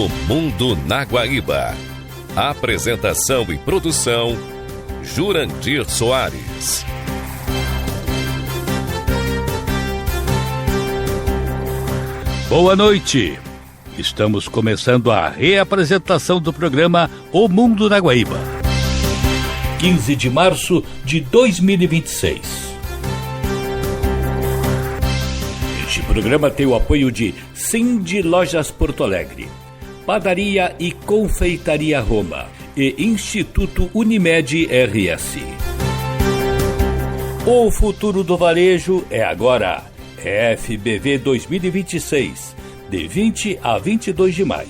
O Mundo na Guaíba. Apresentação e produção, Jurandir Soares. Boa noite. Estamos começando a reapresentação do programa O Mundo na Guaíba. 15 de março de 2026. Este programa tem o apoio de Cindy Lojas Porto Alegre, Padaria e Confeitaria Roma e Instituto Unimed RS. O futuro do varejo é agora. FBV 2026, de 20 a 22 de maio.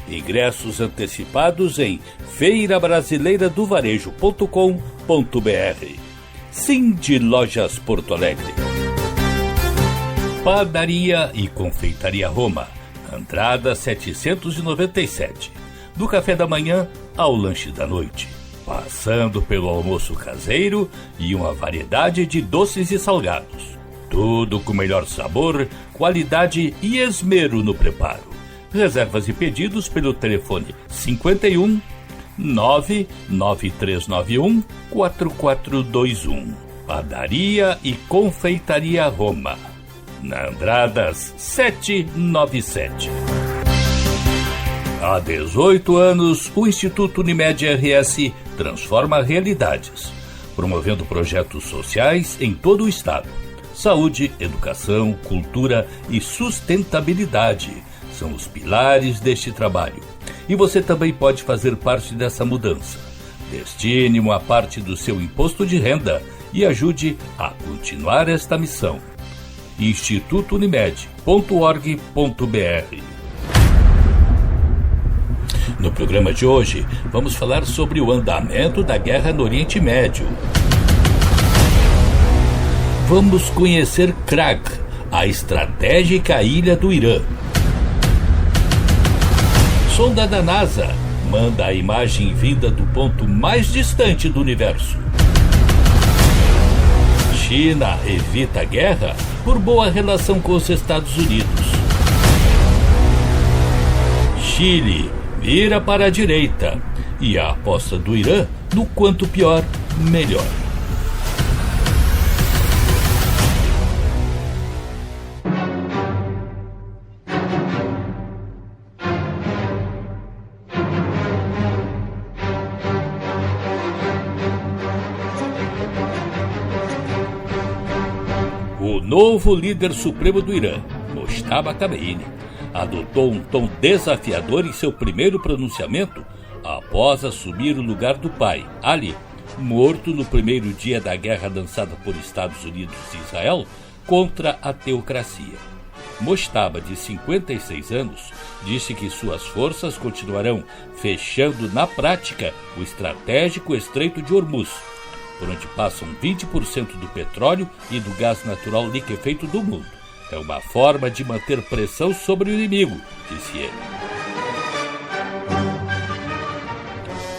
Ingressos antecipados em feirabrasileiradovarejo.com.br. Cindy Lojas Porto Alegre. Padaria e Confeitaria Roma, Andrada 797. Do café da manhã ao lanche da noite, passando pelo almoço caseiro e uma variedade de doces e salgados. Tudo com melhor sabor, qualidade e esmero no preparo. Reservas e pedidos pelo telefone 51 99391 4421. Padaria e Confeitaria Roma, na Andradas 797. Há 18 anos, o Instituto Unimed RS transforma realidades, promovendo projetos sociais em todo o estado. Saúde, educação, cultura e sustentabilidade são os pilares deste trabalho. E você também pode fazer parte dessa mudança. Destine uma parte do seu imposto de renda e ajude a continuar esta missão. institutounimed.org.br. No programa de hoje, vamos falar sobre o andamento da guerra no Oriente Médio. Vamos conhecer Krag, a estratégica ilha do Irã. Sonda da NASA manda a imagem vinda do ponto mais distante do universo. China evita a guerra por boa relação com os Estados Unidos. Chile vira para a direita e a aposta do Irã no quanto pior, melhor. O novo líder supremo do Irã, Mojtaba Khamenei, adotou um tom desafiador em seu primeiro pronunciamento após assumir o lugar do pai, Ali, morto no primeiro dia da guerra lançada por Estados Unidos e Israel contra a teocracia. Mojtaba, de 56 anos, disse que suas forças continuarão fechando na prática o estratégico Estreito de Hormuz, por onde passam 20% do petróleo e do gás natural liquefeito do mundo. É uma forma de manter pressão sobre o inimigo, disse ele.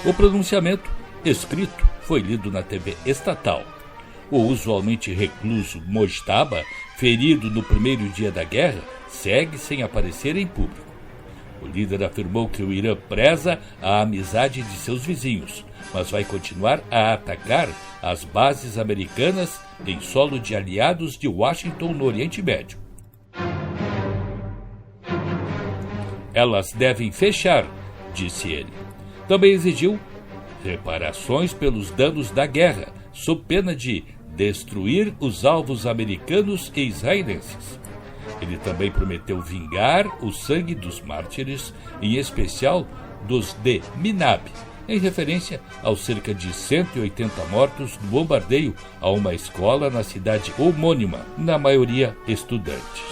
O pronunciamento, escrito, foi lido na TV estatal. O usualmente recluso Mojtaba, ferido no primeiro dia da guerra, segue sem aparecer em público. O líder afirmou que o Irã preza a amizade de seus vizinhos, mas vai continuar a atacar as bases americanas em solo de aliados de Washington no Oriente Médio. Elas devem fechar, disse ele. Também exigiu reparações pelos danos da guerra, sob pena de destruir os alvos americanos e israelenses. Ele também prometeu vingar o sangue dos mártires, em especial dos de Minab, em referência aos cerca de 180 mortos no bombardeio a uma escola na cidade homônima, na maioria estudantes.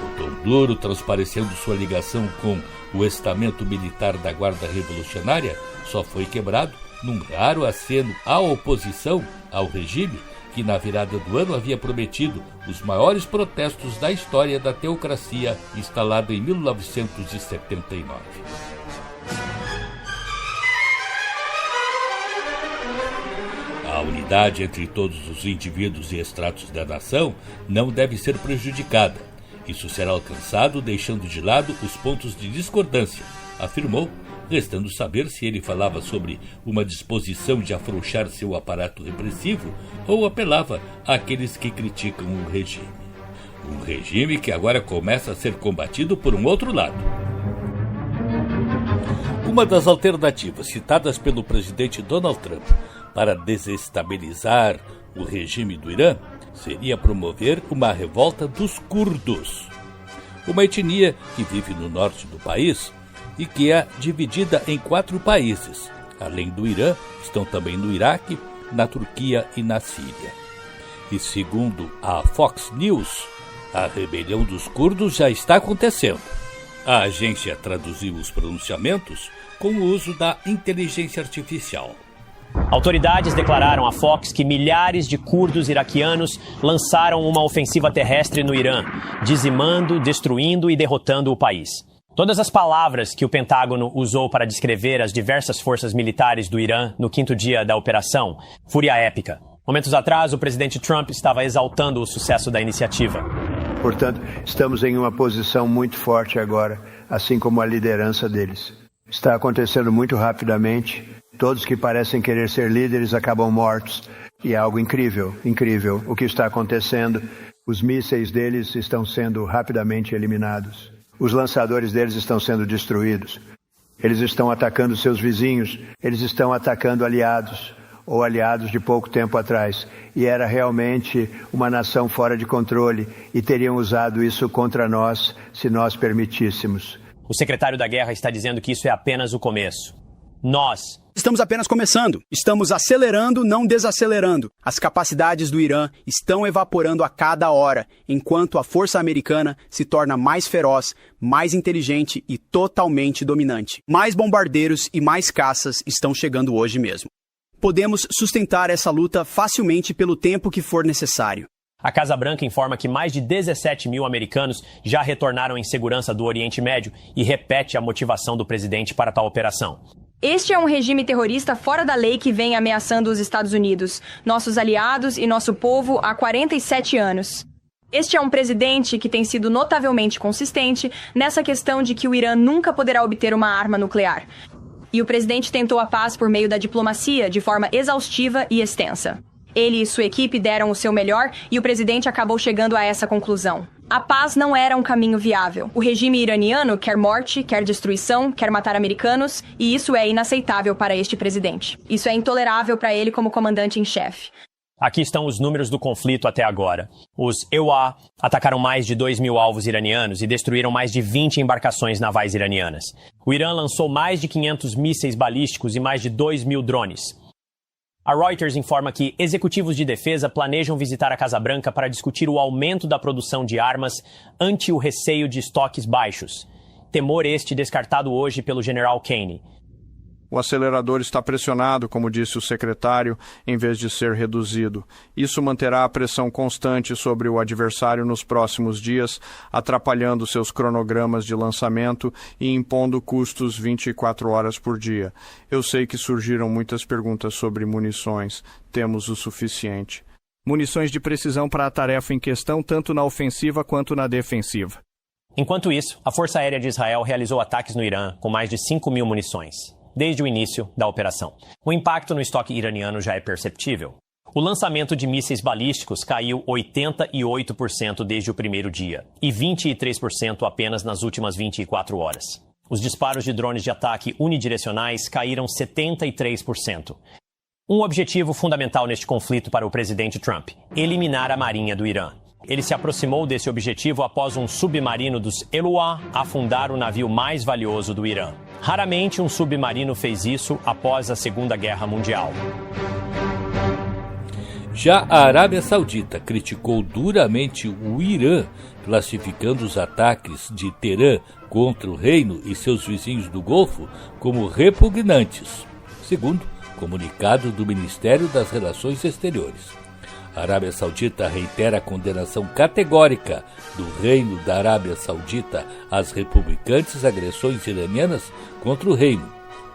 O tom duro, transparecendo sua ligação com o estamento militar da Guarda Revolucionária, só foi quebrado num raro aceno à oposição ao regime, que na virada do ano havia prometido os maiores protestos da história da teocracia instalada em 1979. A unidade entre todos os indivíduos e estratos da nação não deve ser prejudicada. Isso será alcançado deixando de lado os pontos de discordância, afirmou, restando saber se ele falava sobre uma disposição de afrouxar seu aparato repressivo ou apelava àqueles que criticam o regime. Um regime que agora começa a ser combatido por um outro lado. Uma das alternativas citadas pelo presidente Donald Trump para desestabilizar o regime do Irã seria promover uma revolta dos curdos, uma etnia que vive no norte do país e que é dividida em 4 países. Além do Irã, estão também no Iraque, na Turquia e na Síria. E segundo a Fox News, a rebelião dos curdos já está acontecendo. A agência traduziu os pronunciamentos com o uso da inteligência artificial. Autoridades declararam à Fox que milhares de curdos iraquianos lançaram uma ofensiva terrestre no Irã, dizimando, destruindo e derrotando o país. Todas as palavras que o Pentágono usou para descrever as diversas forças militares do Irã no 5º dia da operação, fúria épica. Momentos atrás, o presidente Trump estava exaltando o sucesso da iniciativa. Portanto, estamos em uma posição muito forte agora, assim como a liderança deles. Está acontecendo muito rapidamente. Todos que parecem querer ser líderes acabam mortos. E é algo incrível, incrível o que está acontecendo. Os mísseis deles estão sendo rapidamente eliminados. Os lançadores deles estão sendo destruídos. Eles estão atacando seus vizinhos. Eles estão atacando aliados ou aliados de pouco tempo atrás. E era realmente uma nação fora de controle e teriam usado isso contra nós se nós permitíssemos. O secretário da Guerra está dizendo que isso é apenas o começo. Nós estamos apenas começando. Estamos acelerando, não desacelerando. As capacidades do Irã estão evaporando a cada hora, enquanto a força americana se torna mais feroz, mais inteligente e totalmente dominante. Mais bombardeiros e mais caças estão chegando hoje mesmo. Podemos sustentar essa luta facilmente pelo tempo que for necessário. A Casa Branca informa que mais de 17 mil americanos já retornaram em segurança do Oriente Médio e repete a motivação do presidente para tal operação. Este é um regime terrorista fora da lei que vem ameaçando os Estados Unidos, nossos aliados e nosso povo há 47 anos. Este é um presidente que tem sido notavelmente consistente nessa questão de que o Irã nunca poderá obter uma arma nuclear. E o presidente tentou a paz por meio da diplomacia de forma exaustiva e extensa. Ele e sua equipe deram o seu melhor e o presidente acabou chegando a essa conclusão. A paz não era um caminho viável. O regime iraniano quer morte, quer destruição, quer matar americanos, e isso é inaceitável para este presidente. Isso é intolerável para ele como comandante em chefe. Aqui estão os números do conflito até agora. Os EUA atacaram mais de 2 mil alvos iranianos e destruíram mais de 20 embarcações navais iranianas. O Irã lançou mais de 500 mísseis balísticos e mais de 2 mil drones. A Reuters informa que executivos de defesa planejam visitar a Casa Branca para discutir o aumento da produção de armas ante o receio de estoques baixos. Temor este descartado hoje pelo general Kane. O acelerador está pressionado, como disse o secretário, em vez de ser reduzido. Isso manterá a pressão constante sobre o adversário nos próximos dias, atrapalhando seus cronogramas de lançamento e impondo custos 24 horas por dia. Eu sei que surgiram muitas perguntas sobre munições. Temos o suficiente. Munições de precisão para a tarefa em questão, tanto na ofensiva quanto na defensiva. Enquanto isso, a Força Aérea de Israel realizou ataques no Irã com mais de 5 mil munições desde o início da operação. O impacto no estoque iraniano já é perceptível. O lançamento de mísseis balísticos caiu 88% desde o primeiro dia e 23% apenas nas últimas 24 horas. Os disparos de drones de ataque unidirecionais caíram 73%. Um objetivo fundamental neste conflito para o presidente Trump: eliminar a marinha do Irã. Ele se aproximou desse objetivo após um submarino dos EUA afundar o navio mais valioso do Irã. Raramente um submarino fez isso após a Segunda Guerra Mundial. Já a Arábia Saudita criticou duramente o Irã, classificando os ataques de Teherã contra o reino e seus vizinhos do Golfo como repugnantes, segundo comunicado do Ministério das Relações Exteriores. A Arábia Saudita reitera a condenação categórica do Reino da Arábia Saudita às repugnantes agressões iranianas contra o reino,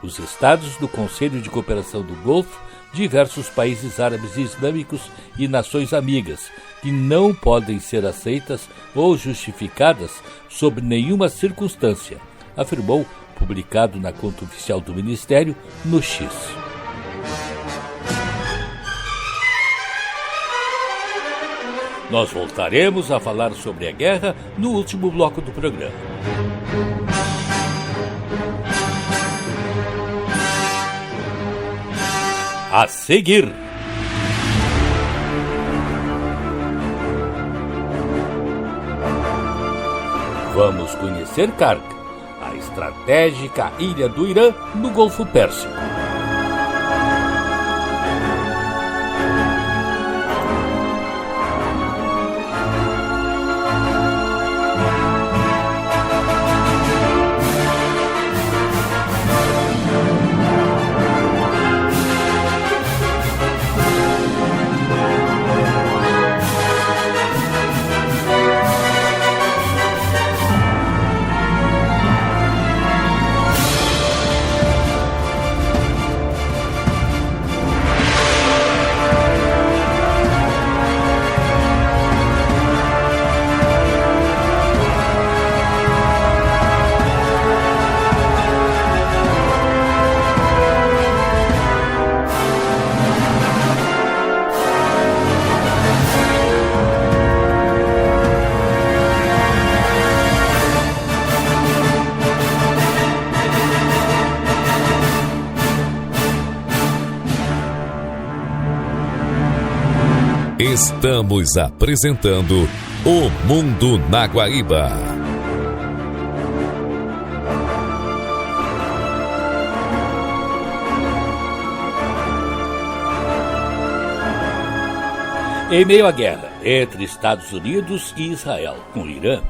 os estados do Conselho de Cooperação do Golfo diversos países árabes e islâmicos e nações amigas, que não podem ser aceitas ou justificadas sob nenhuma circunstância, afirmou, publicado na conta oficial do Ministério, no X. Nós voltaremos a falar sobre a guerra no último bloco do programa. A seguir, vamos conhecer Karg, a estratégica ilha do Irã no Golfo Pérsico. Estamos apresentando O Mundo na Guaíba. Em meio à guerra entre Estados Unidos e Israel com o Irã,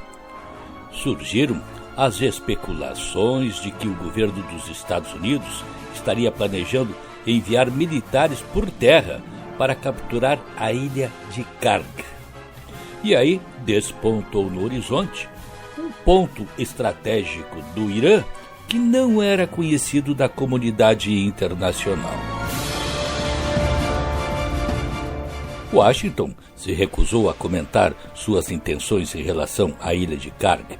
surgiram as especulações de que o governo dos Estados Unidos estaria planejando enviar militares por terra para capturar a ilha de Karg. E aí despontou no horizonte um ponto estratégico do Irã que não era conhecido da comunidade internacional. Washington se recusou a comentar suas intenções em relação à ilha de Karg,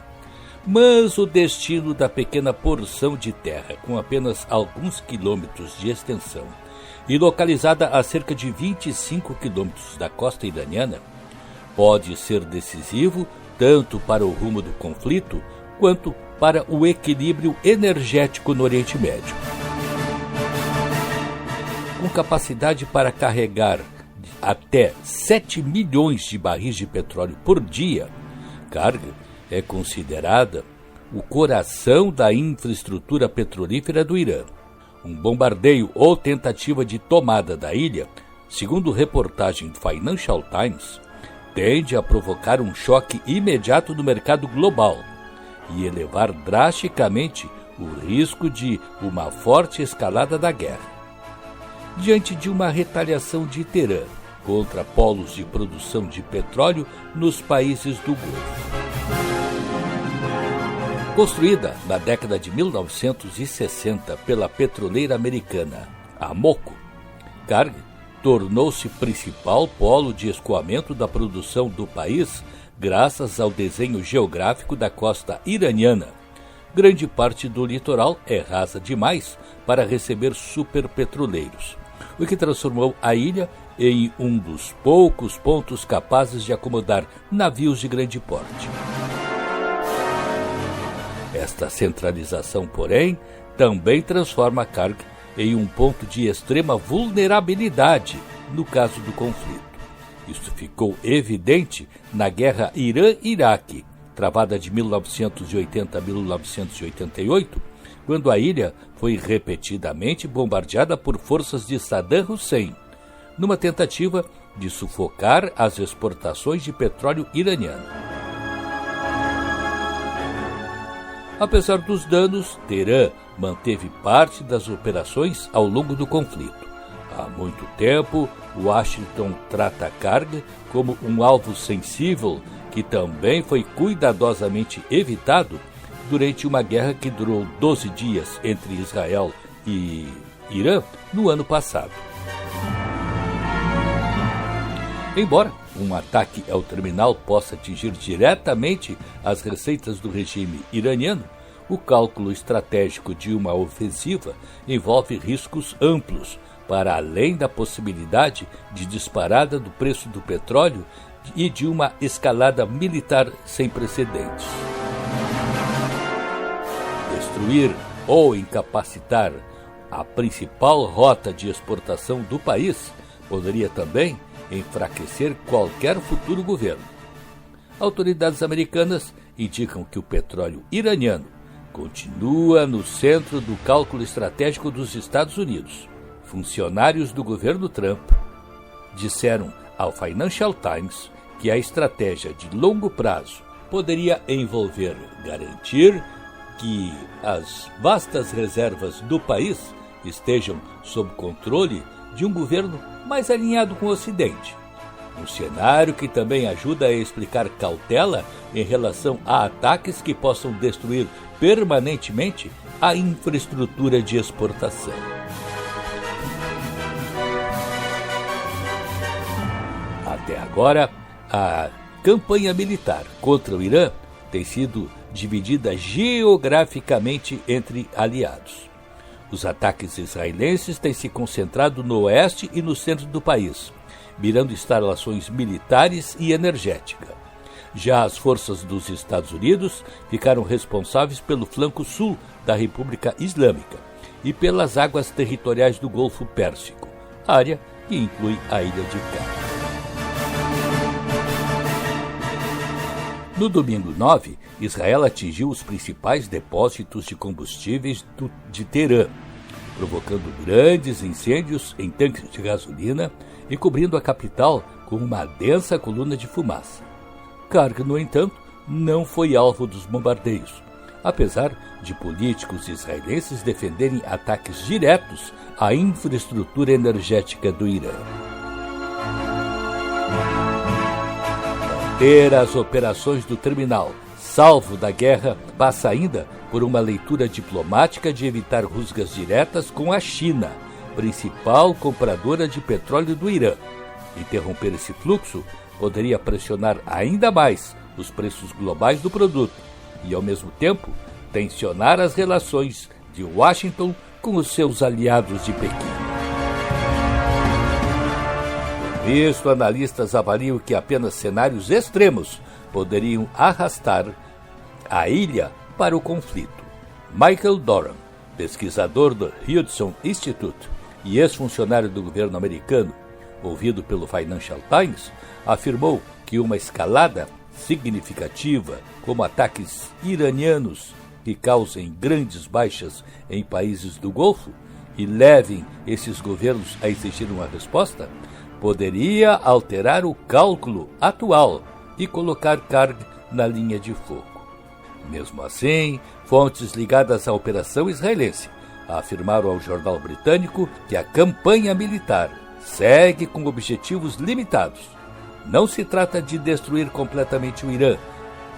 mas o destino da pequena porção de terra, com apenas alguns quilômetros de extensão, e localizada a cerca de 25 quilômetros da costa iraniana, pode ser decisivo tanto para o rumo do conflito quanto para o equilíbrio energético no Oriente Médio. Com capacidade para carregar até 7 milhões de barris de petróleo por dia, Karg é considerada o coração da infraestrutura petrolífera do Irã. Um bombardeio ou tentativa de tomada da ilha, segundo reportagem do Financial Times, tende a provocar um choque imediato no mercado global e elevar drasticamente o risco de uma forte escalada da guerra. Diante de uma retaliação de Teherã contra polos de produção de petróleo nos países do Golfo. Construída na década de 1960 pela petroleira americana Amoco, Karg tornou-se principal polo de escoamento da produção do país graças ao desenho geográfico da costa iraniana. Grande parte do litoral é rasa demais para receber superpetroleiros, o que transformou a ilha em um dos poucos pontos capazes de acomodar navios de grande porte. Esta centralização, porém, também transforma Karg em um ponto de extrema vulnerabilidade no caso do conflito. Isso ficou evidente na guerra Irã-Iraque, travada de 1980 a 1988, quando a ilha foi repetidamente bombardeada por forças de Saddam Hussein, numa tentativa de sufocar as exportações de petróleo iraniano. Apesar dos danos, Teherã manteve parte das operações ao longo do conflito. Há muito tempo, Washington trata Karg como um alvo sensível que também foi cuidadosamente evitado durante uma guerra que durou 12 dias entre Israel e Irã no ano passado. Embora um ataque ao terminal possa atingir diretamente as receitas do regime iraniano, o cálculo estratégico de uma ofensiva envolve riscos amplos, para além da possibilidade de disparada do preço do petróleo e de uma escalada militar sem precedentes. Destruir ou incapacitar a principal rota de exportação do país poderia também enfraquecer qualquer futuro governo. Autoridades americanas indicam que o petróleo iraniano continua no centro do cálculo estratégico dos Estados Unidos. Funcionários do governo Trump disseram ao Financial Times que a estratégia de longo prazo poderia envolver garantir que as vastas reservas do país estejam sob controle de um governo mais alinhado com o Ocidente. Um cenário que também ajuda a explicar cautela em relação a ataques que possam destruir permanentemente a infraestrutura de exportação. Até agora, a campanha militar contra o Irã tem sido dividida geograficamente entre aliados. Os ataques israelenses têm se concentrado no oeste e no centro do país, mirando instalações militares e energética. Já as forças dos Estados Unidos ficaram responsáveis pelo flanco sul da República Islâmica e pelas águas territoriais do Golfo Pérsico, área que inclui a ilha de Cá. No domingo 9, Israel atingiu os principais depósitos de combustíveis de Teherã, provocando grandes incêndios em tanques de gasolina e cobrindo a capital com uma densa coluna de fumaça. Karg, no entanto, não foi alvo dos bombardeios, apesar de políticos israelenses defenderem ataques diretos à infraestrutura energética do Irã. Manter as operações do terminal salvo da guerra passa ainda por uma leitura diplomática de evitar rusgas diretas com a China, principal compradora de petróleo do Irã. Interromper esse fluxo poderia pressionar ainda mais os preços globais do produto e, ao mesmo tempo, tensionar as relações de Washington com os seus aliados de Pequim. Por isso, analistas avaliam que apenas cenários extremos poderiam arrastar a ilha para o conflito. Michael Doran, pesquisador do Hudson Institute e ex-funcionário do governo americano, ouvido pelo Financial Times, afirmou que uma escalada significativa, como ataques iranianos que causem grandes baixas em países do Golfo e levem esses governos a exigir uma resposta, poderia alterar o cálculo atual e colocar Karg na linha de fogo. Mesmo assim, fontes ligadas à operação israelense afirmaram ao jornal britânico que a campanha militar segue com objetivos limitados. Não se trata de destruir completamente o Irã,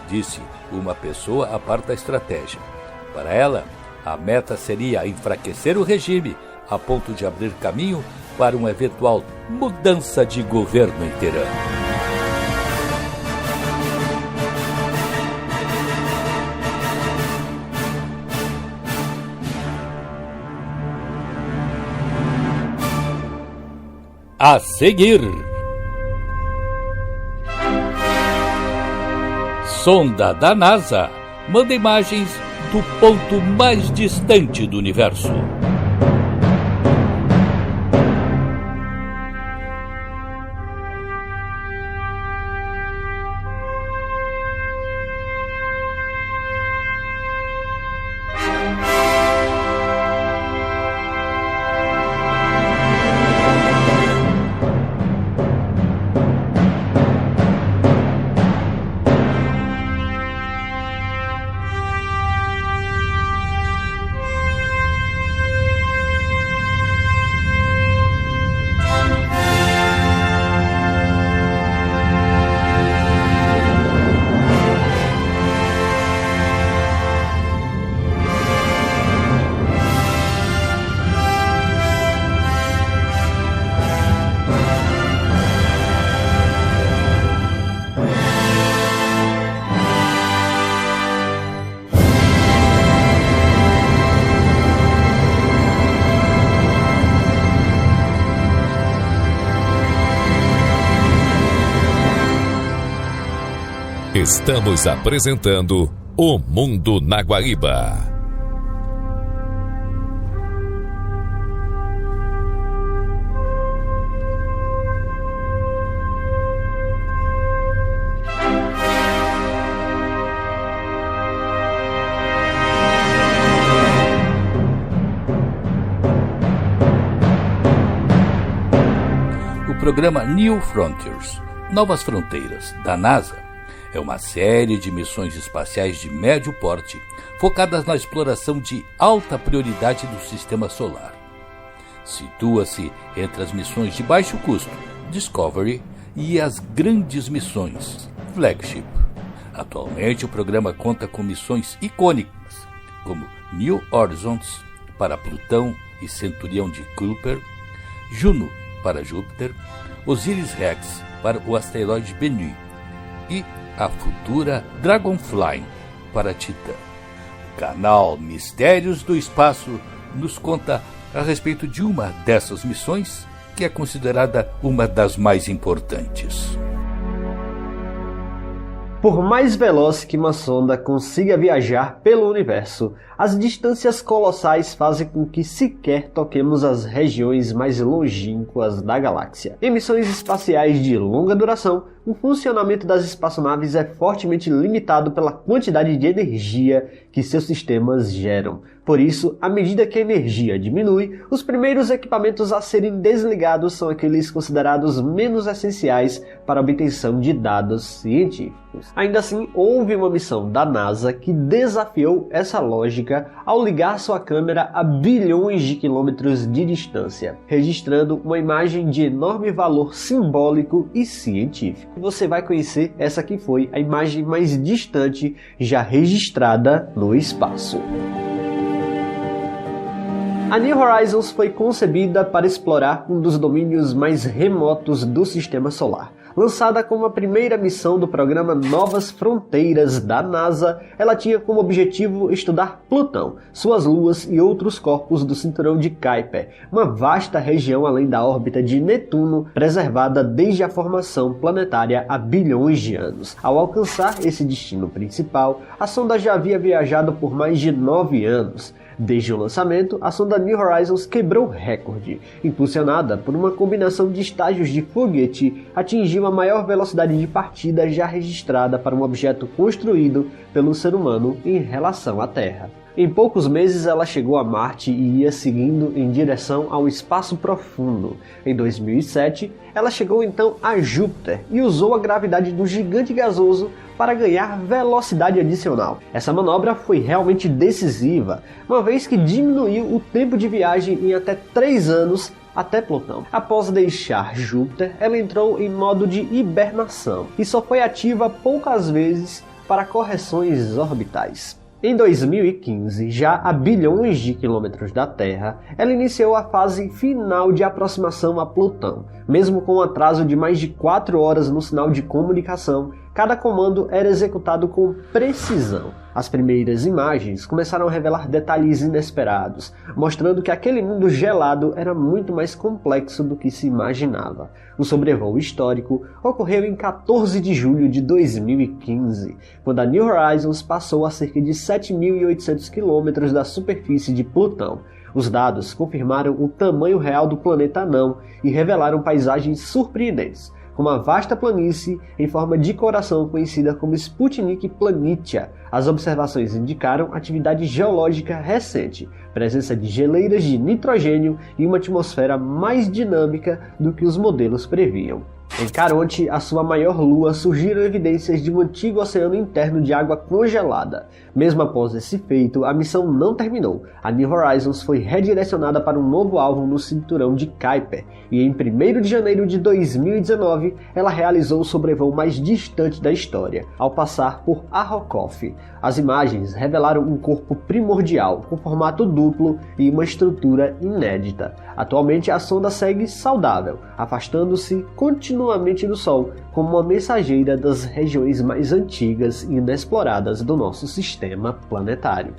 disse uma pessoa a par da estratégia. Para ela, a meta seria enfraquecer o regime a ponto de abrir caminho para uma eventual mudança de governo em Teherã. A seguir, sonda da NASA manda imagens do ponto mais distante do universo. Estamos apresentando O Mundo na Guaíba. O programa New Frontiers, Novas Fronteiras, da NASA, é uma série de missões espaciais de médio porte focadas na exploração de alta prioridade do Sistema Solar. Situa-se entre as missões de baixo custo, Discovery, e as grandes missões, Flagship. Atualmente o programa conta com missões icônicas, como New Horizons, para Plutão e Centurião de Kuiper, Juno, para Júpiter, Osiris-Rex para o asteroide Bennu e a futura Dragonfly para Titã. O canal Mistérios do Espaço nos conta a respeito de uma dessas missões, que é considerada uma das mais importantes. Por mais veloz que uma sonda consiga viajar pelo universo, as distâncias colossais fazem com que sequer toquemos as regiões mais longínquas da galáxia. Em missões espaciais de longa duração, o funcionamento das espaçonaves é fortemente limitado pela quantidade de energia que seus sistemas geram. Por isso, à medida que a energia diminui, os primeiros equipamentos a serem desligados são aqueles considerados menos essenciais para a obtenção de dados científicos. Ainda assim, houve uma missão da NASA que desafiou essa lógica ao ligar sua câmera a bilhões de quilômetros de distância, registrando uma imagem de enorme valor simbólico e científico. Você vai conhecer essa que foi a imagem mais distante já registrada no espaço. A New Horizons foi concebida para explorar um dos domínios mais remotos do Sistema Solar. Lançada como a primeira missão do programa Novas Fronteiras da NASA, ela tinha como objetivo estudar Plutão, suas luas e outros corpos do cinturão de Kuiper, uma vasta região além da órbita de Netuno, preservada desde a formação planetária há bilhões de anos. Ao alcançar esse destino principal, a sonda já havia viajado por mais de 9 anos. Desde o lançamento, a sonda New Horizons quebrou recorde. Impulsionada por uma combinação de estágios de foguete, atingiu a maior velocidade de partida já registrada para um objeto construído pelo ser humano em relação à Terra. Em poucos meses ela chegou a Marte e ia seguindo em direção ao espaço profundo. Em 2007, ela chegou então a Júpiter e usou a gravidade do gigante gasoso para ganhar velocidade adicional. Essa manobra foi realmente decisiva, uma vez que diminuiu o tempo de viagem em até 3 anos até Plutão. Após deixar Júpiter, ela entrou em modo de hibernação e só foi ativa poucas vezes para correções orbitais. Em 2015, já a bilhões de quilômetros da Terra, ela iniciou a fase final de aproximação a Plutão. Mesmo com um atraso de mais de 4 horas no sinal de comunicação, cada comando era executado com precisão. As primeiras imagens começaram a revelar detalhes inesperados, mostrando que aquele mundo gelado era muito mais complexo do que se imaginava. O sobrevoo histórico ocorreu em 14 de julho de 2015, quando a New Horizons passou a cerca de 7.800 km da superfície de Plutão. Os dados confirmaram o tamanho real do planeta anão e revelaram paisagens surpreendentes, como a vasta planície em forma de coração conhecida como Sputnik Planitia. As observações indicaram atividade geológica recente, presença de geleiras de nitrogênio e uma atmosfera mais dinâmica do que os modelos previam. Em Caronte, a sua maior lua, surgiram evidências de um antigo oceano interno de água congelada. Mesmo após esse feito, a missão não terminou. A New Horizons foi redirecionada para um novo alvo no cinturão de Kuiper, e em 1º de janeiro de 2019, ela realizou o sobrevoo mais distante da história, ao passar por Arrokoth. As imagens revelaram um corpo primordial, com formato duplo e uma estrutura inédita. Atualmente, a sonda segue saudável, afastando-se continuamente do Sol, como uma mensageira das regiões mais antigas e inexploradas do nosso sistema planetário.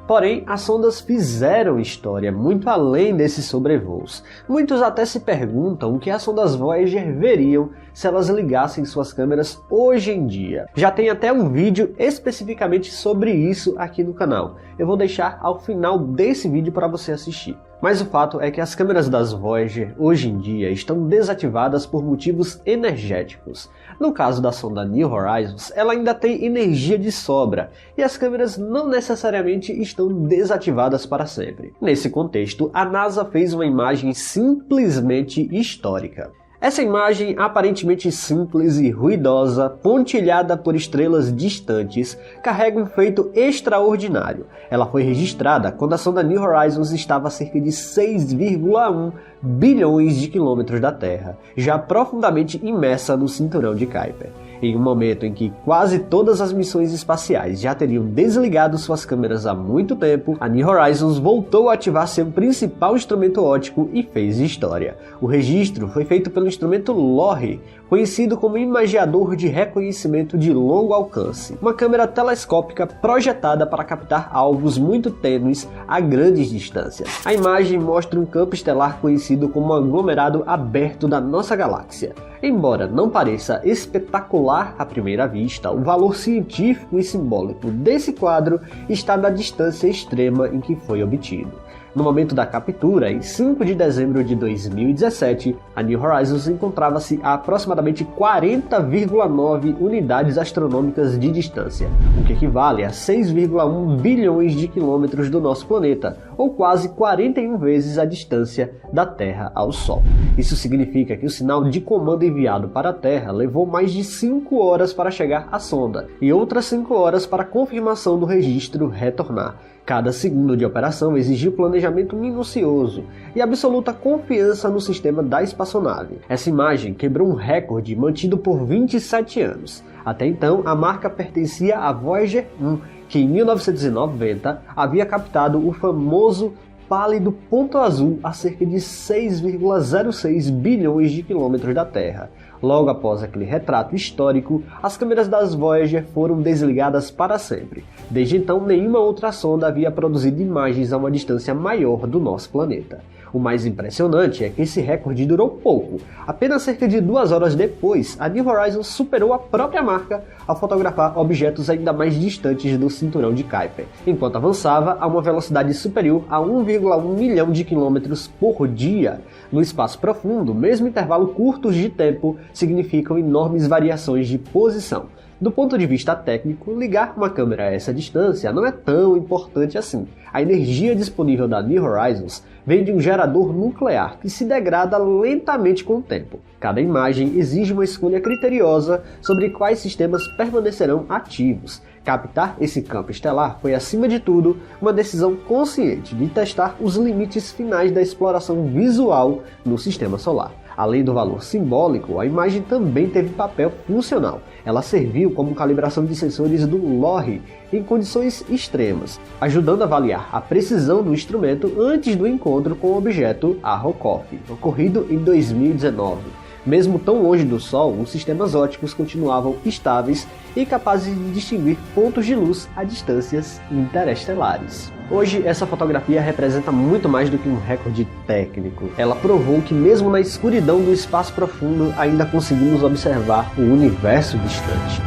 Porém, as sondas fizeram história muito além desses sobrevoos. Muitos até se perguntam o que as sondas Voyager veriam se elas ligassem suas câmeras hoje em dia. Já tem até um vídeo especificamente sobre isso aqui no canal. Eu vou deixar ao final desse vídeo para você assistir. Mas o fato é que as câmeras das Voyager hoje em dia estão desativadas por motivos energéticos. No caso da sonda New Horizons, ela ainda tem energia de sobra e as câmeras não necessariamente estão desativadas para sempre. Nesse contexto, a NASA fez uma imagem simplesmente histórica. Essa imagem, aparentemente simples e ruidosa, pontilhada por estrelas distantes, carrega um feito extraordinário. Ela foi registrada quando a sonda New Horizons estava a cerca de 6,1 bilhões de quilômetros da Terra, já profundamente imersa no cinturão de Kuiper. Em um momento em que quase todas as missões espaciais já teriam desligado suas câmeras há muito tempo, a New Horizons voltou a ativar seu principal instrumento óptico e fez história. O registro foi feito pelo instrumento LORRI, conhecido como imageador de reconhecimento de longo alcance, uma câmera telescópica projetada para captar alvos muito tênues a grandes distâncias. A imagem mostra um campo estelar conhecido como um aglomerado aberto da nossa galáxia. Embora não pareça espetacular à primeira vista, o valor científico e simbólico desse quadro está na distância extrema em que foi obtido. No momento da captura, em 5 de dezembro de 2017, a New Horizons encontrava-se a aproximadamente 40,9 unidades astronômicas de distância, o que equivale a 6,1 bilhões de quilômetros do nosso planeta, ou quase 41 vezes a distância da Terra ao Sol. Isso significa que o sinal de comando enviado para a Terra levou mais de 5 horas para chegar à sonda, e outras 5 horas para a confirmação do registro retornar. Cada segundo de operação exigiu planejamento minucioso e absoluta confiança no sistema da espaçonave. Essa imagem quebrou um recorde mantido por 27 anos. Até então, a marca pertencia à Voyager 1, que em 1990 havia captado o famoso pálido ponto azul a cerca de 6,06 bilhões de quilômetros da Terra. Logo após aquele retrato histórico, as câmeras das Voyager foram desligadas para sempre. Desde então, nenhuma outra sonda havia produzido imagens a uma distância maior do nosso planeta. O mais impressionante é que esse recorde durou pouco. Apenas cerca de 2 horas depois, a New Horizons superou a própria marca ao fotografar objetos ainda mais distantes do cinturão de Kuiper, enquanto avançava a uma velocidade superior a 1,1 milhão de quilômetros por dia. No espaço profundo, mesmo intervalos curtos de tempo significam enormes variações de posição. Do ponto de vista técnico, ligar uma câmera a essa distância não é tão importante assim. A energia disponível da New Horizons vem de um gerador nuclear que se degrada lentamente com o tempo. Cada imagem exige uma escolha criteriosa sobre quais sistemas permanecerão ativos. Captar esse campo estelar foi, acima de tudo, uma decisão consciente de testar os limites finais da exploração visual no sistema solar. Além do valor simbólico, a imagem também teve papel funcional. Ela serviu como calibração de sensores do LORRI em condições extremas, ajudando a avaliar a precisão do instrumento antes do encontro com o objeto Arrokoth, ocorrido em 2019. Mesmo tão longe do Sol, os sistemas ópticos continuavam estáveis e capazes de distinguir pontos de luz a distâncias interestelares. Hoje, essa fotografia representa muito mais do que um recorde técnico. Ela provou que mesmo na escuridão do espaço profundo, ainda conseguimos observar o universo distante.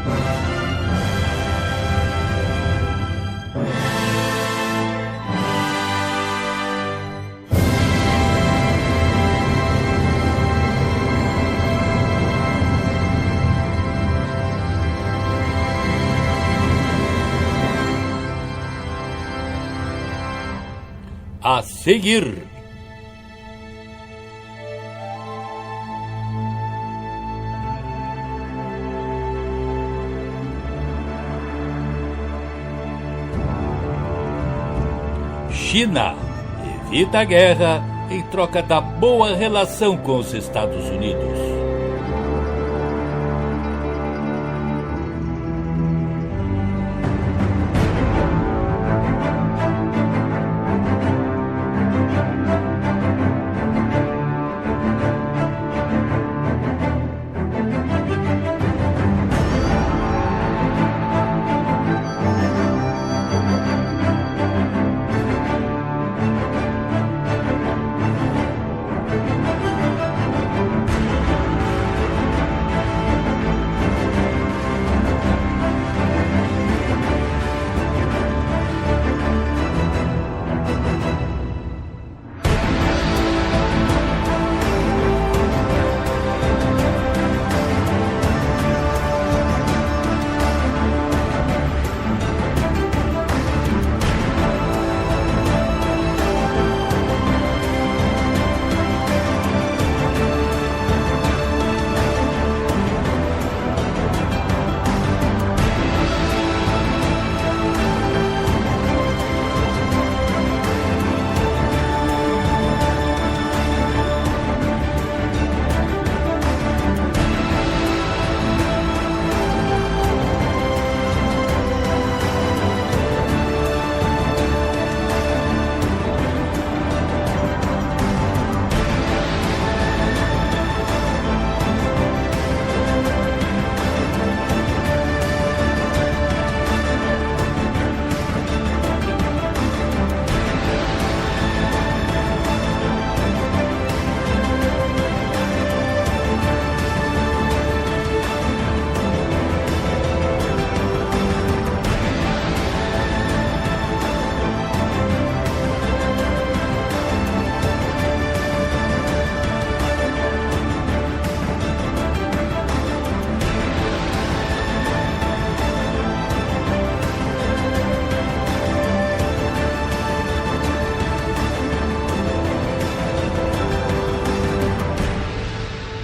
A seguir, China evita a guerra em troca da boa relação com os Estados Unidos.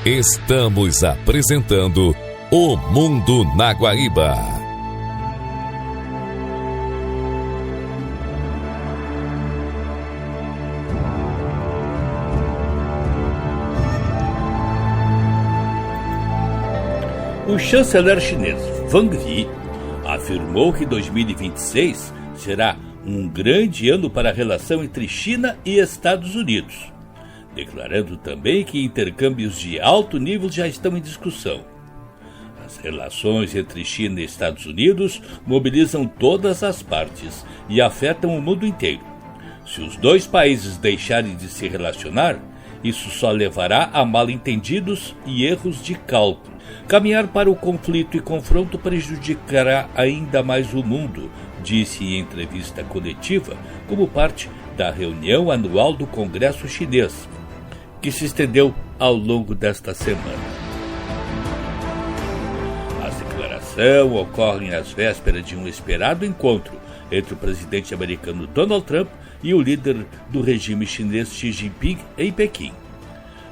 Estamos apresentando O Mundo na Guaíba. O chanceler chinês Wang Yi afirmou que 2026 será um grande ano para a relação entre China e Estados Unidos, declarando também que intercâmbios de alto nível já estão em discussão. As relações entre China e Estados Unidos mobilizam todas as partes e afetam o mundo inteiro. Se os dois países deixarem de se relacionar, isso só levará a mal-entendidos e erros de cálculo. Caminhar para o conflito e confronto prejudicará ainda mais o mundo, disse em entrevista coletiva como parte da reunião anual do Congresso Chinês, que se estendeu ao longo desta semana. A declaração ocorre às vésperas de um esperado encontro entre o presidente americano Donald Trump e o líder do regime chinês Xi Jinping em Pequim.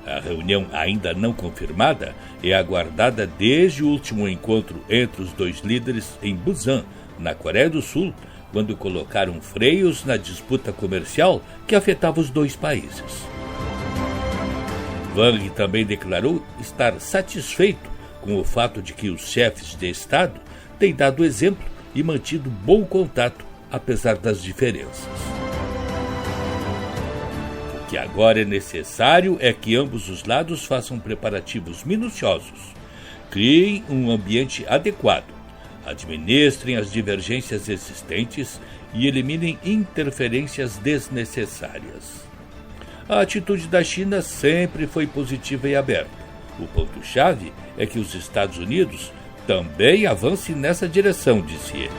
A reunião, ainda não confirmada, é aguardada desde o último encontro entre os dois líderes em Busan, na Coreia do Sul, quando colocaram freios na disputa comercial que afetava os dois países. Wang também declarou estar satisfeito com o fato de que os chefes de Estado têm dado exemplo e mantido bom contato, apesar das diferenças. O que agora é necessário é que ambos os lados façam preparativos minuciosos, criem um ambiente adequado, administrem as divergências existentes e eliminem interferências desnecessárias. A atitude da China sempre foi positiva e aberta. O ponto-chave é que os Estados Unidos também avancem nessa direção, disse ele.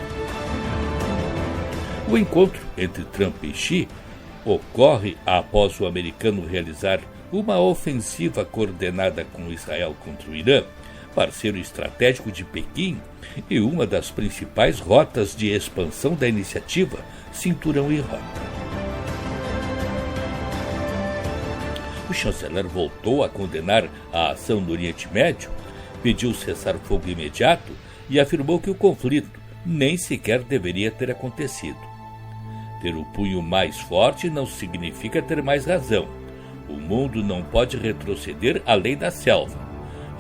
O encontro entre Trump e Xi ocorre após o americano realizar uma ofensiva coordenada com Israel contra o Irã, parceiro estratégico de Pequim e uma das principais rotas de expansão da iniciativa Cinturão e Rota. O chanceler voltou a condenar a ação no Oriente Médio, pediu cessar-fogo imediato e afirmou que o conflito nem sequer deveria ter acontecido. Ter o punho mais forte não significa ter mais razão. O mundo não pode retroceder além da selva.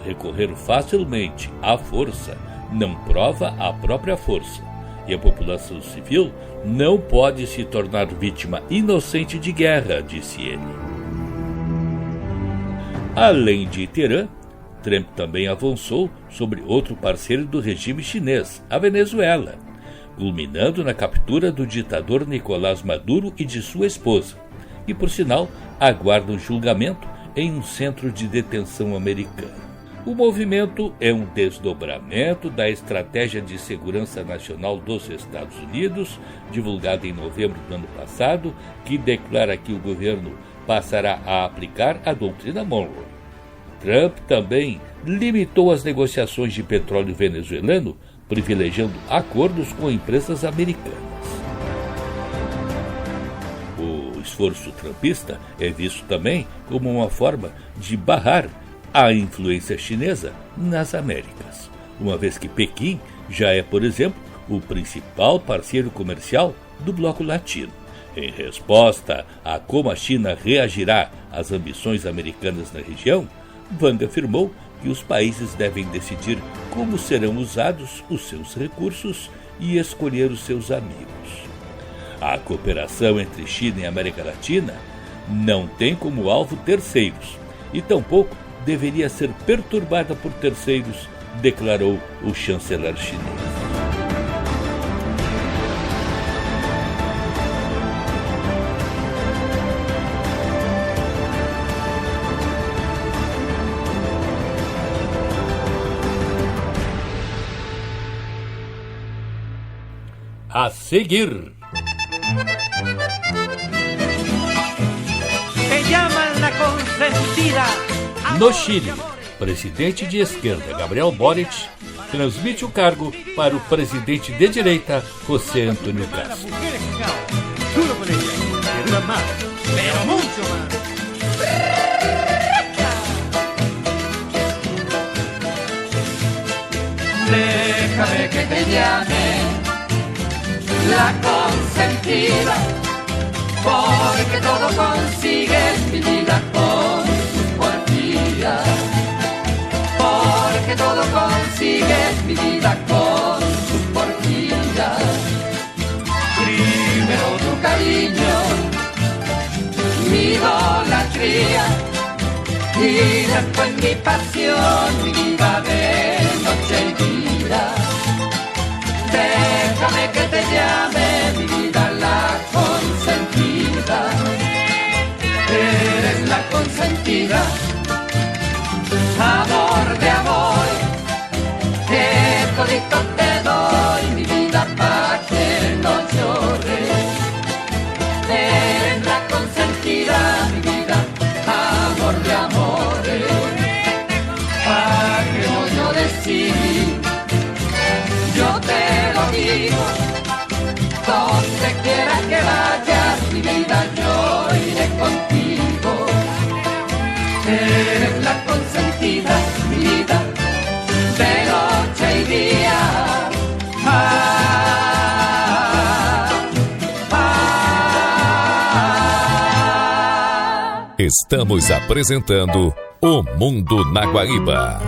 Recorrer facilmente à força não prova a própria força, e a população civil não pode se tornar vítima inocente de guerra, disse ele. Além de Teherã, Trump também avançou sobre outro parceiro do regime chinês, a Venezuela, culminando na captura do ditador Nicolás Maduro e de sua esposa, e, por sinal, aguarda um julgamento em um centro de detenção americano. O movimento é um desdobramento da Estratégia de Segurança Nacional dos Estados Unidos, divulgada em novembro do ano passado, que declara que o governo passará a aplicar a doutrina Monroe. Trump também limitou as negociações de petróleo venezuelano, privilegiando acordos com empresas americanas. O esforço trumpista é visto também como uma forma de barrar a influência chinesa nas Américas, uma vez que Pequim já é, por exemplo, o principal parceiro comercial do bloco latino. Em resposta a como a China reagirá às ambições americanas na região, Wang afirmou que os países devem decidir como serão usados os seus recursos e escolher os seus amigos. A cooperação entre China e América Latina não tem como alvo terceiros e tampouco deveria ser perturbada por terceiros, declarou o chanceler chinês. A seguir, no Chile, presidente de esquerda Gabriel Boric transmite o cargo para o presidente de direita José Antônio Castro. Déjame que te llame la consentida, porque todo consigues mi vida con sus porfías, porque todo consigues mi vida con sus porfías. Primero tu cariño, mi idolatría, y después mi pasión, mi vida de noche y día. Déjame que te llame mi vida la consentida. Eres la consentida, amor de amor, que todito te doy mi vida pa' que no llores. Eres la consentida, mi vida, amor de amores, pa' que no llores, sí. Yo te lo digo, donde quiera que vayas, mi vida, yo iré contigo. Eres la consentida, mi vida, de noche y día. Estamos apresentando O Mundo na Guaíba.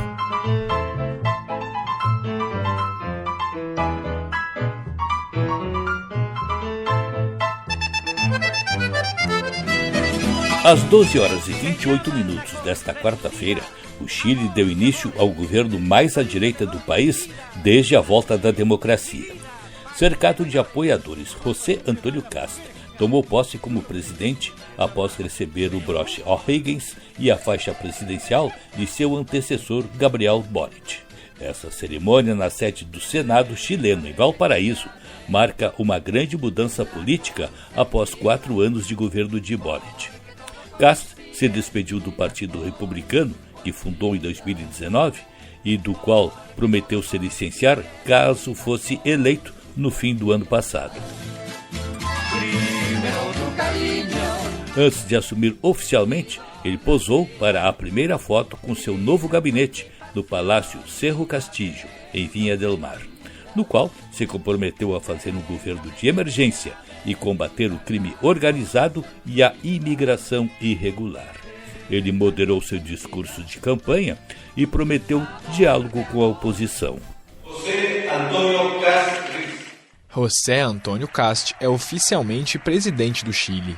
Às 12 horas e 28 minutos desta quarta-feira, o Chile deu início ao governo mais à direita do país desde a volta da democracia. Cercado de apoiadores, José Antônio Kast tomou posse como presidente após receber o broche O'Higgins e a faixa presidencial de seu antecessor, Gabriel Boric. Essa cerimônia na sede do Senado chileno, em Valparaíso, marca uma grande mudança política após 4 anos de governo de Boric. Kast se despediu do Partido Republicano, que fundou em 2019, e do qual prometeu se licenciar caso fosse eleito no fim do ano passado. Antes de assumir oficialmente, ele posou para a primeira foto com seu novo gabinete no Palácio Cerro Castillo, em Viña del Mar, no qual se comprometeu a fazer um governo de emergência e combater o crime organizado e a imigração irregular. Ele moderou seu discurso de campanha e prometeu diálogo com a oposição. José Antônio Kast é oficialmente presidente do Chile.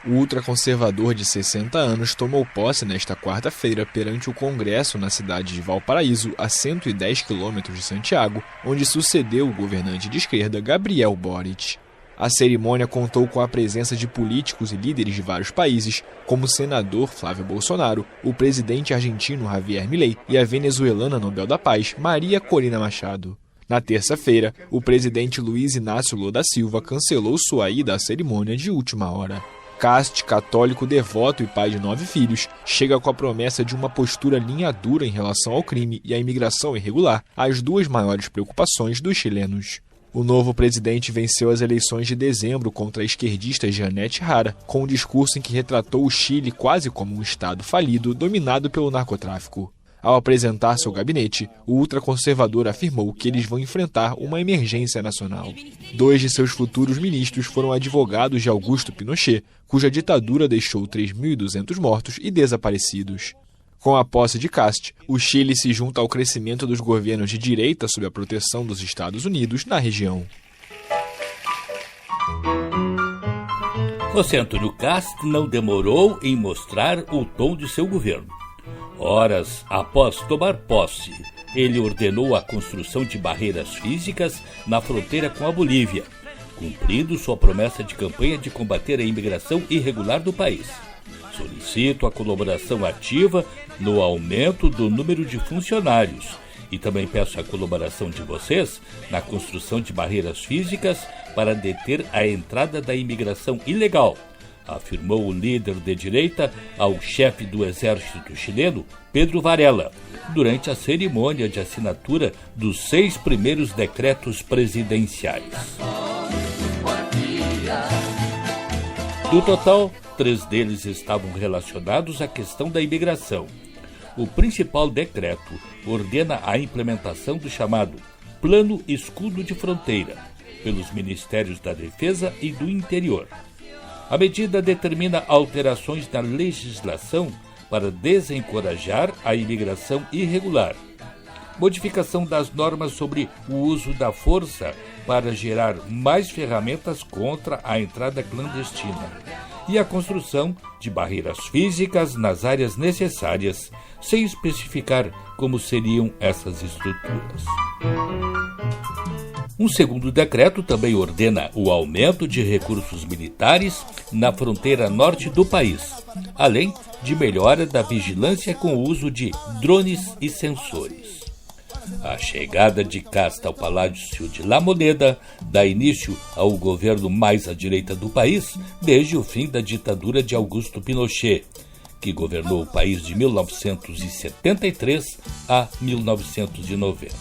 O ultraconservador de 60 anos tomou posse nesta quarta-feira perante o Congresso na cidade de Valparaíso, a 110 quilômetros de Santiago, onde sucedeu o governante de esquerda Gabriel Boric. A cerimônia contou com a presença de políticos e líderes de vários países, como o senador Flávio Bolsonaro, o presidente argentino Javier Milei e a venezuelana Nobel da Paz Maria Corina Machado. Na terça-feira, o presidente Luiz Inácio Lula da Silva cancelou sua ida à cerimônia de última hora. Kast, católico devoto e pai de 9 filhos, chega com a promessa de uma postura linha dura em relação ao crime e à imigração irregular, as 2 maiores preocupações dos chilenos. O novo presidente venceu as eleições de dezembro contra a esquerdista Janete Jara, com um discurso em que retratou o Chile quase como um estado falido dominado pelo narcotráfico. Ao apresentar seu gabinete, o ultraconservador afirmou que eles vão enfrentar uma emergência nacional. 2 de seus futuros ministros foram advogados de Augusto Pinochet, cuja ditadura deixou 3.200 mortos e desaparecidos. Com a posse de Kast, o Chile se junta ao crescimento dos governos de direita sob a proteção dos Estados Unidos na região. José Antônio Kast não demorou em mostrar o tom de seu governo. Horas após tomar posse, ele ordenou a construção de barreiras físicas na fronteira com a Bolívia, cumprindo sua promessa de campanha de combater a imigração irregular do país. Solicito a colaboração ativa no aumento do número de funcionários e também peço a colaboração de vocês na construção de barreiras físicas para deter a entrada da imigração ilegal, afirmou o líder de direita ao chefe do exército chileno, Pedro Varela, durante a cerimônia de assinatura dos 6 primeiros decretos presidenciais. Do total, 3 deles estavam relacionados à questão da imigração. O principal decreto ordena a implementação do chamado Plano Escudo de Fronteira, pelos Ministérios da Defesa e do Interior. A medida determina alterações na legislação para desencorajar a imigração irregular, modificação das normas sobre o uso da força para gerar mais ferramentas contra a entrada clandestina e a construção de barreiras físicas nas áreas necessárias, sem especificar como seriam essas estruturas. Um segundo decreto também ordena o aumento de recursos militares na fronteira norte do país, além de melhora da vigilância com o uso de drones e sensores. A chegada de Casta ao Palácio de La Moneda dá início ao governo mais à direita do país desde o fim da ditadura de Augusto Pinochet, que governou o país de 1973 a 1990.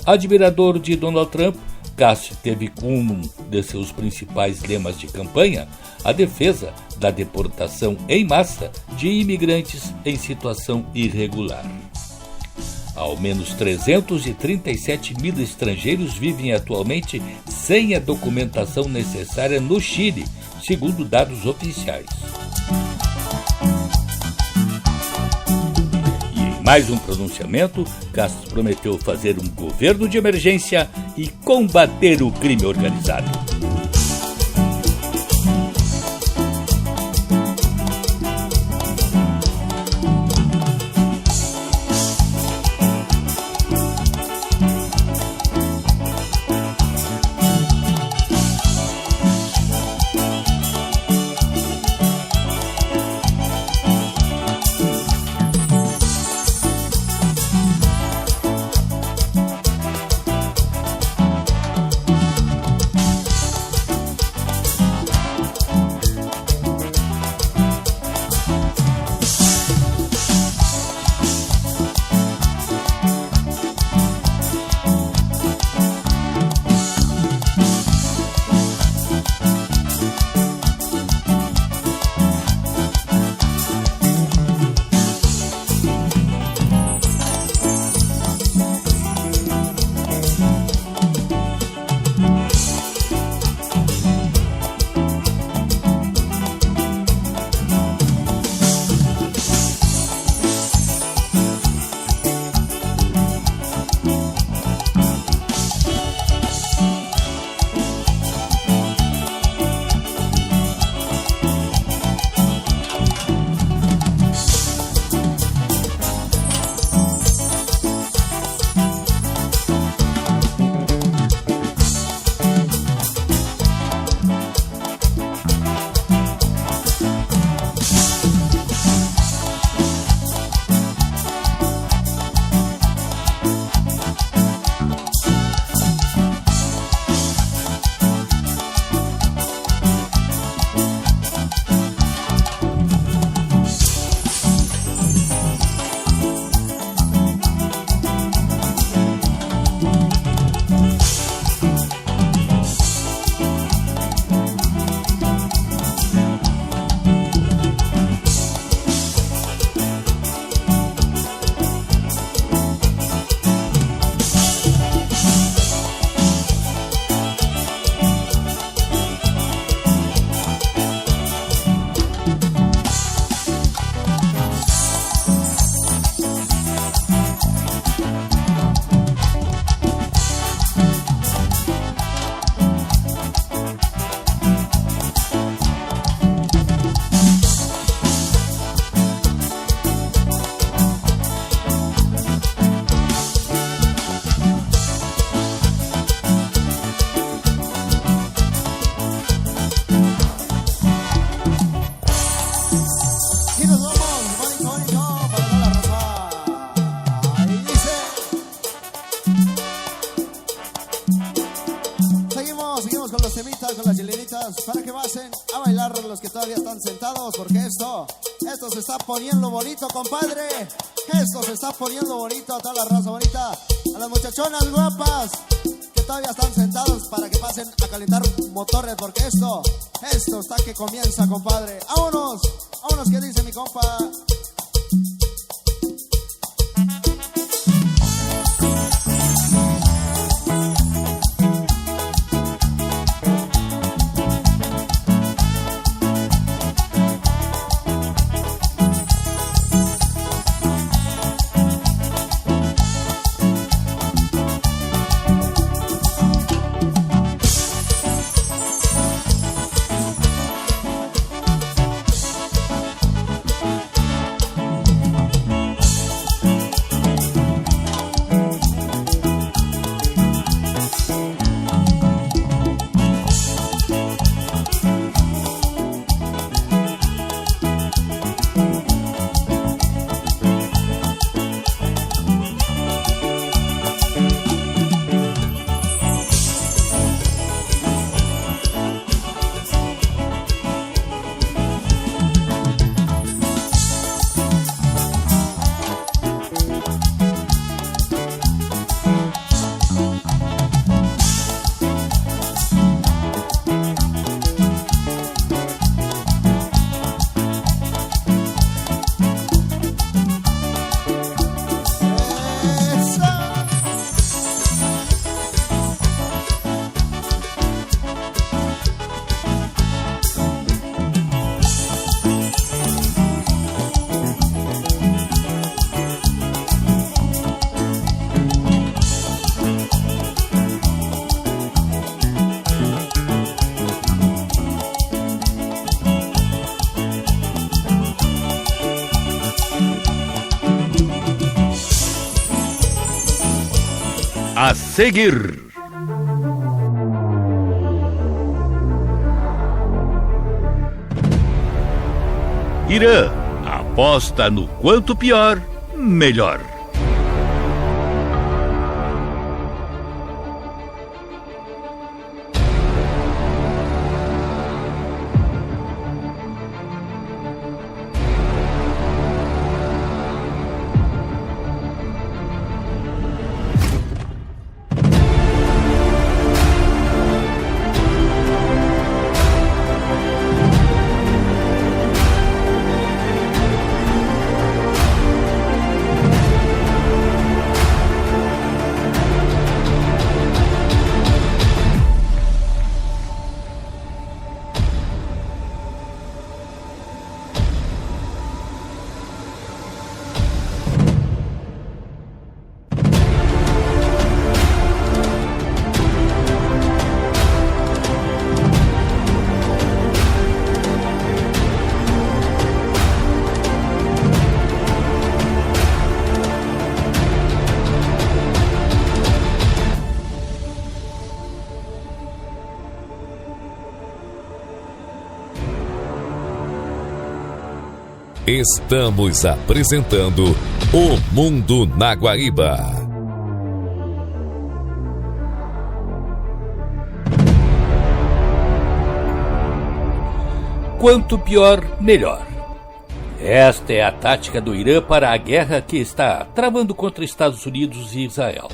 Admirador de Donald Trump, Cast teve como um de seus principais lemas de campanha a defesa da deportação em massa de imigrantes em situação irregular. Ao menos 337 mil estrangeiros vivem atualmente sem a documentação necessária no Chile, segundo dados oficiais. E em mais um pronunciamento, Castro prometeu fazer um governo de emergência e combater o crime organizado. Para que pasen a bailar los que todavía están sentados, porque esto se está poniendo bonito, compadre. Esto se está poniendo bonito a toda la raza bonita, a las muchachonas guapas que todavía están sentados, para que pasen a calentar motores, porque esto está que comienza, compadre. Vámonos, que dice mi compa. A seguir. Irã aposta no quanto pior, melhor. Estamos apresentando O Mundo na Guaíba. Quanto pior, melhor. Esta é a tática do Irã para a guerra que está travando contra Estados Unidos e Israel.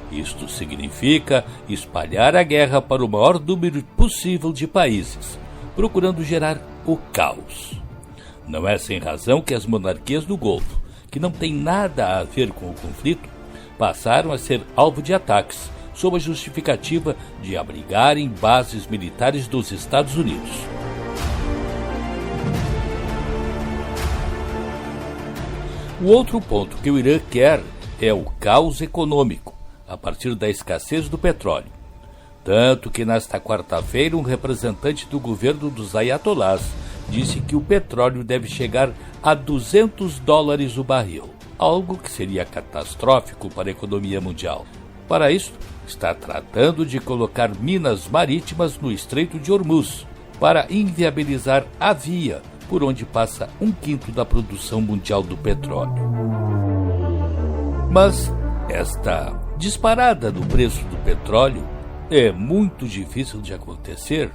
Isto significa espalhar a guerra para o maior número possível de países, procurando gerar o caos. Não é sem razão que as monarquias do Golfo, que não têm nada a ver com o conflito, passaram a ser alvo de ataques, sob a justificativa de abrigarem bases militares dos Estados Unidos. O outro ponto que o Irã quer é o caos econômico, a partir da escassez do petróleo. Tanto que nesta quarta-feira um representante do governo dos Ayatollahs disse que o petróleo deve chegar a $200 o barril, algo que seria catastrófico para a economia mundial. Para isso, está tratando de colocar minas marítimas no Estreito de Hormuz, para inviabilizar a via por onde passa 1/5 da produção mundial do petróleo. Mas esta disparada no preço do petróleo é muito difícil de acontecer,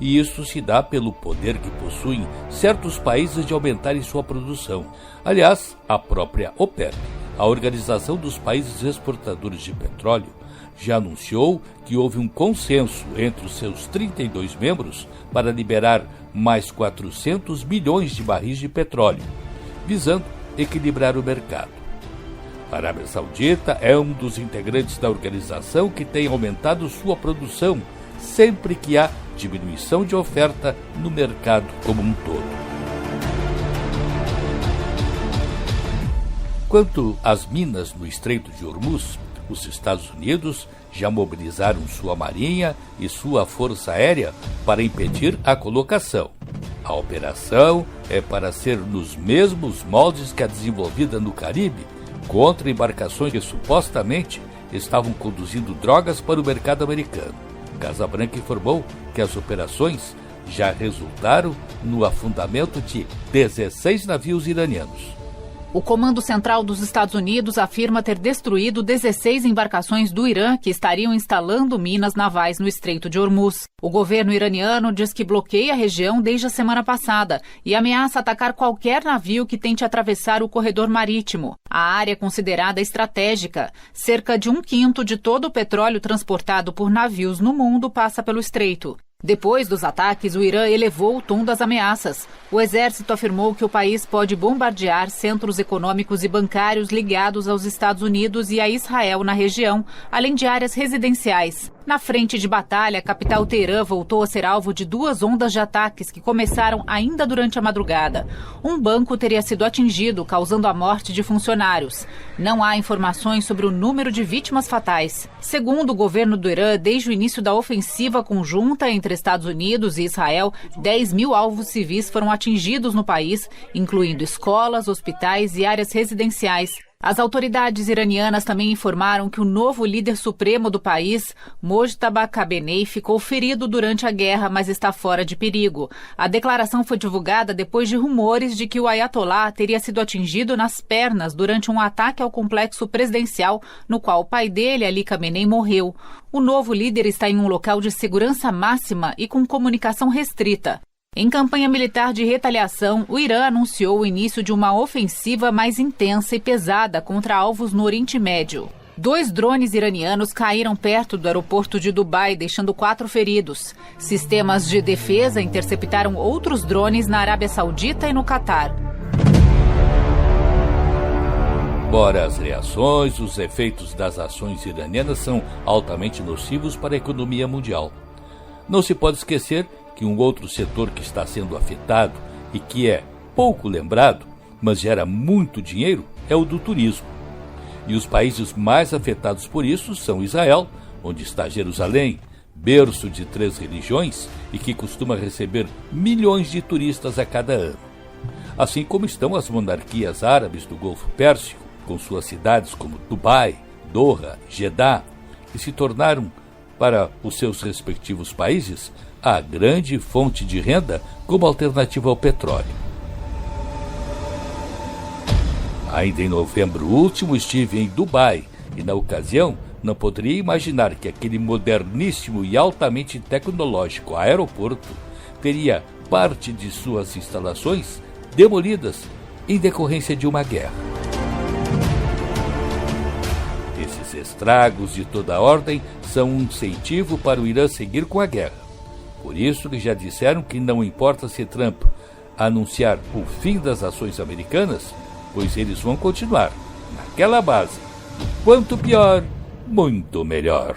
e isso se dá pelo poder que possuem certos países de aumentarem sua produção. Aliás, a própria OPEP, a Organização dos Países Exportadores de Petróleo, já anunciou que houve um consenso entre os seus 32 membros para liberar mais 400 milhões de barris de petróleo, visando equilibrar o mercado. A Arábia Saudita é um dos integrantes da organização que tem aumentado sua produção sempre que há diminuição de oferta no mercado como um todo. Quanto às minas no Estreito de Hormuz, os Estados Unidos já mobilizaram sua marinha e sua força aérea para impedir a colocação. A operação é para ser nos mesmos moldes que a desenvolvida no Caribe, contra embarcações que supostamente estavam conduzindo drogas para o mercado americano. Casa Branca informou que as operações já resultaram no afundamento de 16 navios iranianos. O Comando Central dos Estados Unidos afirma ter destruído 16 embarcações do Irã que estariam instalando minas navais no Estreito de Hormuz. O governo iraniano diz que bloqueia a região desde a semana passada e ameaça atacar qualquer navio que tente atravessar o corredor marítimo. A área é considerada estratégica. Cerca de 1/5 de todo o petróleo transportado por navios no mundo passa pelo estreito. Depois dos ataques, o Irã elevou o tom das ameaças. O exército afirmou que o país pode bombardear centros econômicos e bancários ligados aos Estados Unidos e a Israel na região, além de áreas residenciais. Na frente de batalha, a capital Teherã voltou a ser alvo de 2 ondas de ataques que começaram ainda durante a madrugada. Um banco teria sido atingido, causando a morte de funcionários. Não há informações sobre o número de vítimas fatais. Segundo o governo do Irã, desde o início da ofensiva conjunta entre Estados Unidos e Israel, 10 mil alvos civis foram atingidos no país, incluindo escolas, hospitais e áreas residenciais. As autoridades iranianas também informaram que o novo líder supremo do país, Mojtaba Khamenei, ficou ferido durante a guerra, mas está fora de perigo. A declaração foi divulgada depois de rumores de que o Ayatollah teria sido atingido nas pernas durante um ataque ao complexo presidencial, no qual o pai dele, Ali Khamenei, morreu. O novo líder está em um local de segurança máxima e com comunicação restrita. Em campanha militar de retaliação, o Irã anunciou o início de uma ofensiva mais intensa e pesada contra alvos no Oriente Médio. 2 drones iranianos caíram perto do aeroporto de Dubai, deixando 4 feridos. Sistemas de defesa interceptaram outros drones na Arábia Saudita e no Catar. Embora as reações, os efeitos das ações iranianas são altamente nocivos para a economia mundial. Não se pode esquecer que um outro setor que está sendo afetado e que é pouco lembrado, mas gera muito dinheiro, é o do turismo. E os países mais afetados por isso são Israel, onde está Jerusalém, berço de 3 religiões e que costuma receber milhões de turistas a cada ano. Assim como estão as monarquias árabes do Golfo Pérsico, com suas cidades como Dubai, Doha, Jeddah, que se tornaram, para os seus respectivos países, a grande fonte de renda como alternativa ao petróleo. Ainda em novembro último estive em Dubai e, na ocasião, não poderia imaginar que aquele moderníssimo e altamente tecnológico aeroporto teria parte de suas instalações demolidas em decorrência de uma guerra. Esses estragos de toda a ordem são um incentivo para o Irã seguir com a guerra. Por isso que já disseram que não importa se Trump anunciar o fim das ações americanas, pois eles vão continuar naquela base. Quanto pior, muito melhor.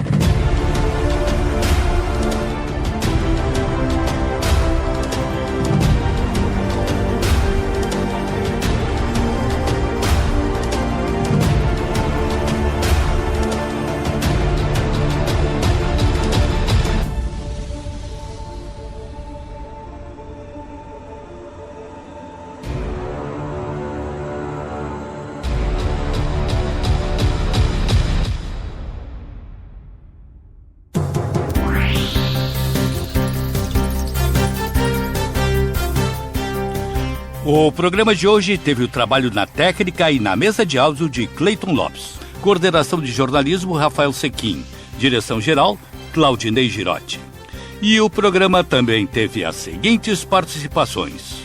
O programa de hoje teve o trabalho na técnica e na mesa de áudio de Cleiton Lopes. Coordenação de jornalismo, Rafael Sequim. Direção-geral, Claudinei Girotti. E o programa também teve as seguintes participações.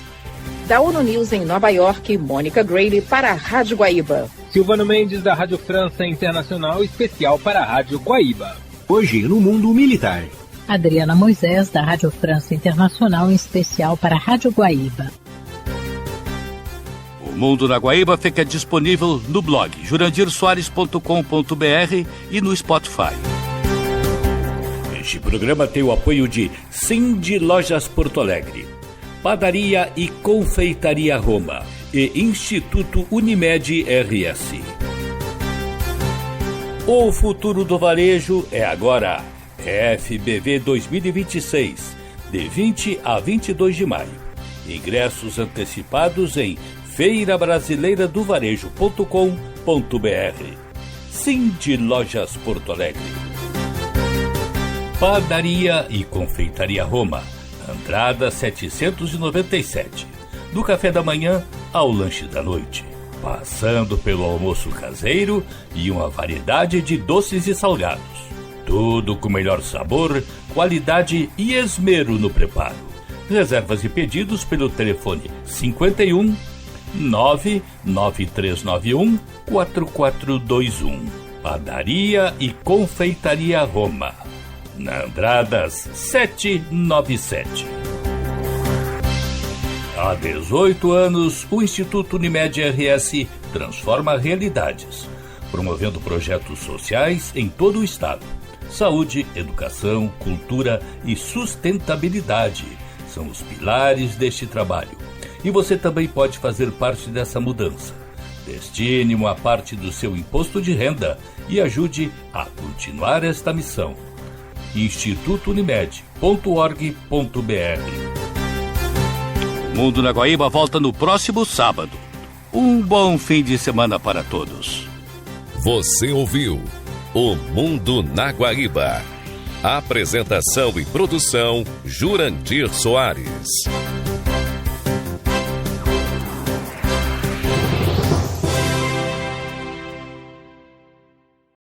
Da ONU News em Nova York, Mônica Grayle para a Rádio Guaíba. Silvano Mendes, da Rádio França Internacional, especial para a Rádio Guaíba. Hoje, no mundo militar. Adriana Moisés, da Rádio França Internacional, em especial para a Rádio Guaíba. O Mundo na Guaíba fica disponível no blog jurandirsoares.com.br e no Spotify. Este programa tem o apoio de Cindy Lojas Porto Alegre, Padaria e Confeitaria Roma e Instituto Unimed RS. O futuro do varejo é agora. FBV 2026, de 20 a 22 de maio. Ingressos antecipados em feirabrasileiradovarejo.com.br. Cindy Lojas Porto Alegre. Padaria e Confeitaria Roma, Andrada 797. Do café da manhã ao lanche da noite, passando pelo almoço caseiro e uma variedade de doces e salgados. Tudo com melhor sabor, qualidade e esmero no preparo. Reservas e pedidos pelo telefone 51 99391 4421. Padaria e Confeitaria Roma, na Andradas 797. Há 18 anos, o Instituto Unimed RS transforma realidades, promovendo projetos sociais em todo o estado. Saúde, educação, cultura e sustentabilidade são os pilares deste trabalho. E você também pode fazer parte dessa mudança. Destine uma parte do seu imposto de renda e ajude a continuar esta missão. institutounimed.org.br. O Mundo na Guaíba volta no próximo sábado. Um bom fim de semana para todos. Você ouviu O Mundo na Guaíba. Apresentação e produção, Jurandir Soares.